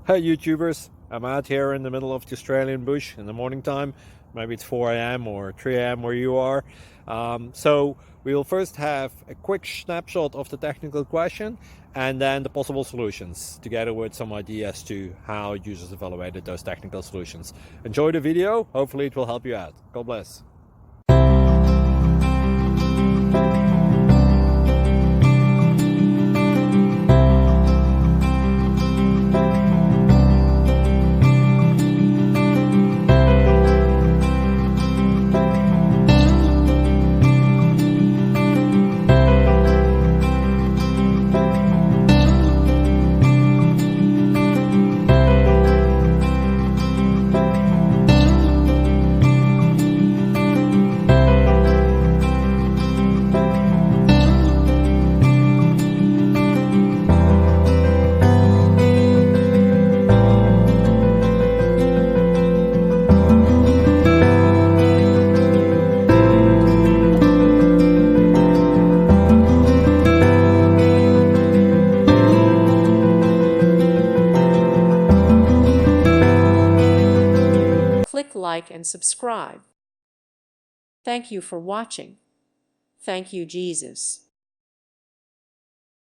Hey YouTubers, I'm out here in the middle of the Australian bush in the morning time. Maybe it's 4 a.m. or 3 a.m. where you are. So we'll first have a quick snapshot of the technical question and then the possible solutions, together with some ideas to how users evaluated those technical solutions. Enjoy the video, hopefully it will help you out. God bless. Click like and subscribe. Thank you for watching. Thank you, Jesus.